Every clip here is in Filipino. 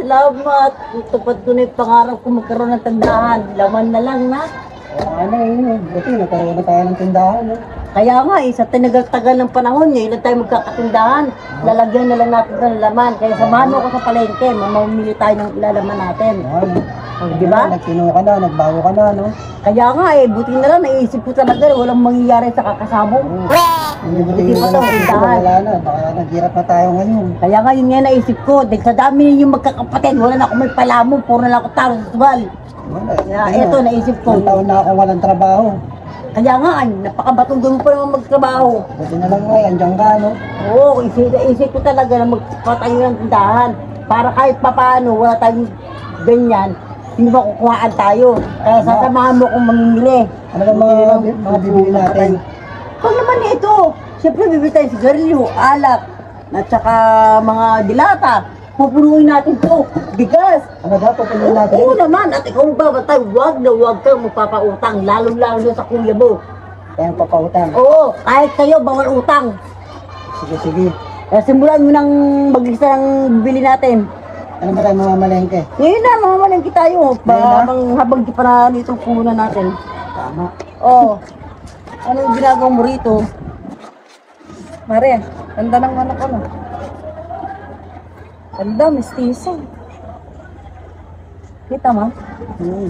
Salamat. Tupad ko na yung pangarap ko magkaroon ng tindahan. Laman na lang na. Ano yun, buti nagkaroon na tayo ng tindahan. No? Kaya nga sa tinagal-tagal ng panahon ngayon na tayo magkakatindahan. Lalagyan na lang natin ng laman. Kaya samahan mo ko sa palengke. Mamamili tayo ng ilalaman natin. Di ba? Nagtino ka na, nagbago ka na, no? Kaya nga buti na lang, naisip ko talaga, walang mangyayari sa kakasabong. Buti pa ito, wala na, naghirap na tayo ngayon. Kaya nga yun nga naisip ko, dahil sa dami ninyong magkakapatid, wala na ako may palamon, puro na ako talo sa sugal. Kaya ito, naisip ko. Ilang taon na ako walang trabaho. Kaya nga, napakabatong mo pa naman magtrabaho. Buti na lang andyan ka, no? Oo, isip ko talaga na magpatayo ng tindahan. Para kahit papaano, wala tayong ganyan, hindi makukuhaan tayo. Kaya sasamahan mo kung mamimili. Ano bang mga bibili natin? Kung naman ito, siyempre bibili tayo sigarilyo, alak, at saka mga dilata. Pupunuin natin to, bigas. Ano daw, pupunuin natin? Oo naman, at ikaw magbabatay, huwag na huwag kang magpapautang, lalong-lalo sa kuya mo. Kaya papautang? Oo, kahit kayo, bawal utang. Sige, sige. Kaya simulan mo ng mag-isa ng bibili natin. Ano ba tayo mamamalengke? Ngayon na, mamamalengke tayo. Habang di pa na dito punan natin. Tama. Oo. Anong ginagawa mo rito? Mare, ganda ng anak ko, no? Ganda, mestizo. Kita mo?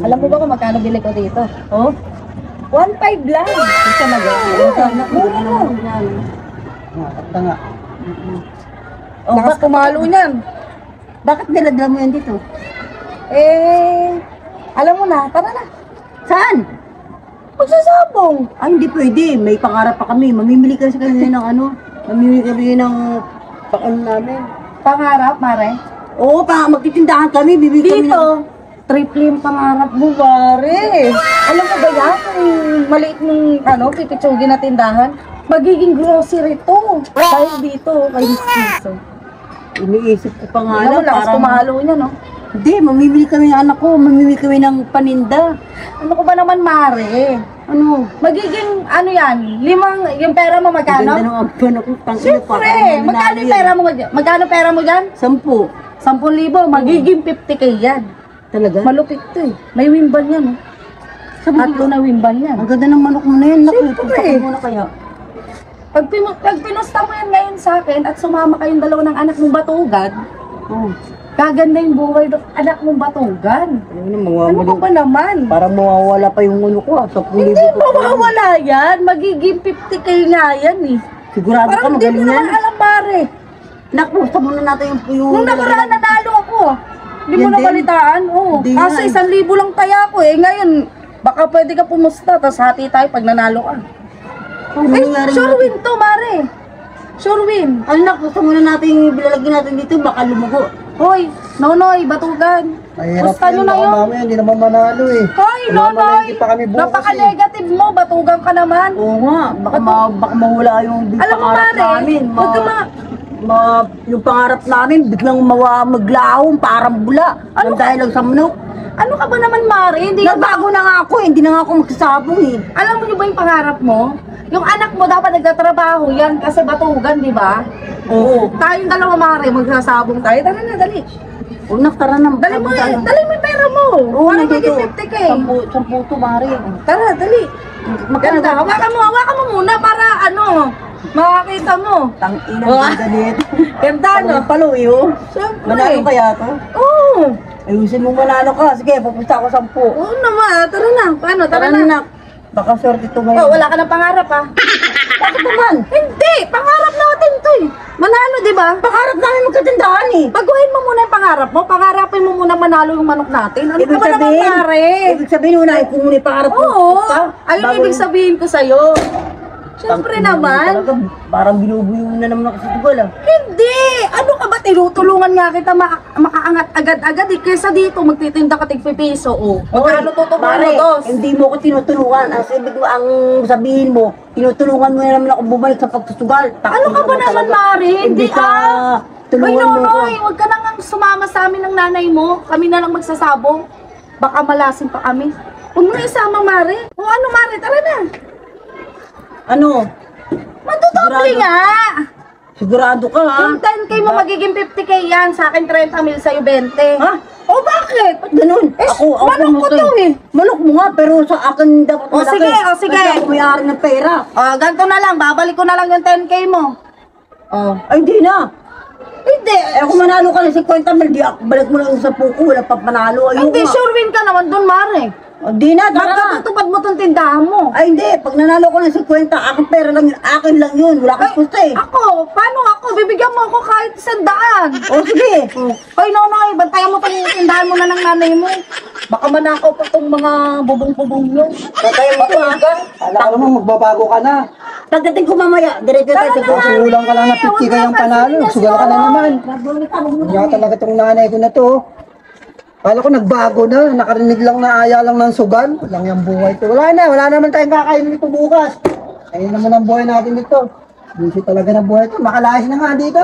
Alam mo ba kung magkano bili ko dito? Oh? 1.5 lang. Gusto na gano'n. Mura lang. Ganda nga. Oh, Lakas pumalo niyan. bakit daladala mo yan dito? Alam mo na, tara na. Saan? Magsasabong. Ay, hindi pwede. May pangarap pa kami. Mamimili kasi kami ng ano. Mamimili kami ng paano namin. Pangarap, Mare. Oo, magtitindahan kami. Bibili kami Dito, triple yung pangarap mo, Mare. Alam mo ba yan? Kung maliit ng pipitsugin na tindahan, magiging grocery to. Dahil dito, kay mestizo. Iniisip ko pa nga Alam mo, lang. lakas pumalo niya, no? Hindi, mamimili kami ng anak ko. Mamimili kami ng paninda. Ano ko ba naman, Mare? Ano? Magiging, yan, yung pera mo magkano? Ganda ng agpan ako. Siyempre, magkano yung pera mo? Magkano pera mo dyan? 10. 10,000, magiging 50K yan. Talaga? Malupit to eh. May wimban yan, oh. Tatlo na wimban yan. Ang ganda ng manok mo na yan. Siyempre. Pagpakin mo na kaya. Pag pinusta mo yan ngayon sa akin at sumama kayong dalawa ng anak mong batugan, gaganda yung buhay ng anak mong batugan. Ano ka ba naman? Parang mawawala pa yung ulo ko. Hindi mawawala yan. Magiging 50K nga yan eh. Sigurado ka Parang hindi mo magaling naman yan. alam, pare. Nakpusta muna natin yung Nung nakaraan nanalo ako. Hindi mo Yan din? nabalitaan? Oo. Hindi Kasi nga eh. 1,000 lang taya ko eh. Ngayon, baka pwede ka pumusta, tapos hati tayo pag nanalo ka. Sure win to, Mare. Sure win. Ay, nakpusta muna natin yung bilalagyan natin dito. Baka lumugo. Hoy, Nonoy, Batugan. Mahirap Pusta nyo na yun. Mamaya hindi naman manalo eh. Hoy, Nonoy. Mamalengke pa kami bukas Napaka-negative mo. Batugan ka naman. Oo nga. Baka mawala yung Alam mo, pangarap Mare, namin. huwag ka Yung pangarap namin, biglang maglahong parang bula. Ano? Dahil lang sa manok. Ano ka ba naman, Mare? Hindi Nagbago na nga ako eh. Hindi na nga ako magsasabong eh. Alam mo ba yung pangarap mo? Yung anak mo dapat nagtatrabaho yan kasi batugan, di ba? Oo. Tayong dalawa, Mare, magsasabong tayo. Tara na, dali. Unak, tara na. Dali mo yung pera mo. Oo, Para nandito. maging 50K. 10 to, Mari. Tara, dali. Maganda. Hawakan mo muna para makakita mo. Tangina Oh. ng galit. Ganda, no? Palo iyo. Siyempre. Manalo kaya to? Oo. Ayusin mo manalo ka. Sige, pupunta ako 10. Oo naman. Tara na. Paano? Tara na. Nak. Baka swerte to Oh, ngayon. wala ka ng pangarap, ha? Bakit naman? Hindi. Pangarap natin to, eh. Manalo, di ba? Pangarap namin magkatindahan eh. Baguhin mo muna yung pangarap mo. Pangarapin mo muna manalo yung manok natin. Ano ka Ibig ba naman, sabihin, pare? ibig sabihin, unahin ko muna yung pangarap ko. Oo. Pusta, Ayun bago- ibig sabihin ko sa'yo. Siyempre naman. Talaga, parang binubuyo na naman ako sa tugal ah. Hindi! Ano ka ba? Tinutulungan nga kita makaangat agad-agad eh. Kesa dito, magtitinda ka tig-piso. O, magkano tutubuan Pare, mo, dos? hindi mo ko tinutulungan. Ang sabihin mo, tinutulungan mo na naman ako bumalik sa pagsusugal. Ano ka ba naman, Mari? Hindi ka Uy, tulungan mo ko. Nonoy, huwag ka nang sumama sa amin ng nanay mo. Kami na lang magsasabong. Baka malasin pa kami. Huwag mo na isama, Mari. O ano, Mari? Tara na. Ano? Magtutobre Sigurado. nga. Sigurado ka, ha? Yung 10K mo magiging 50K yan. Sa akin 30 mil, sa'yo 20. Ha? O bakit? Ba't ganun? Eh, manok ko to eh. Manok mo nga, pero sa akin dapat O, sige, o, sige. Kasi ako may-ari ng pera. Ganito na lang. Babalik ko na lang yung 10K mo. Ay, di na. Hindi. Eh, kung manalo ka ng 50 mil, di ako, balik mo lang yung 10 ko, wala pa panalo. Ayun Hindi, nga. sure win ka naman dun, Mare. O, di na, tara na. Magkatutupad mo tong tindahan mo. Ay, hindi. Pag nanalo ko ng 50, aking pera lang yun. Akin lang yun. Wala kang pusta eh. Ako, paano ako? Bibigyan mo ako kahit 100. O, sige. Hoy, Nonoy, bantayan mo tong tindahan mo na ng nanay mo. Baka manakaw pa tong mga bubong-bubong nyo. Bantayan mo ko, ha? Alam mo, magbabago ka na. Pagdating ko mamaya, diretso tayo sa Kung sulang ka lang na 50 kayang panalo, sugal ka na naman. Kaya talaga itong nanay ko na to. Kala ko nagbago na, nakarinig lang na aya lang ng sugal. Walang yung buhay to. Wala naman tayong kakain nito bukas. Ayun naman ang buhay natin dito. Busy talaga ng buhay to. Makalayas na nga dito.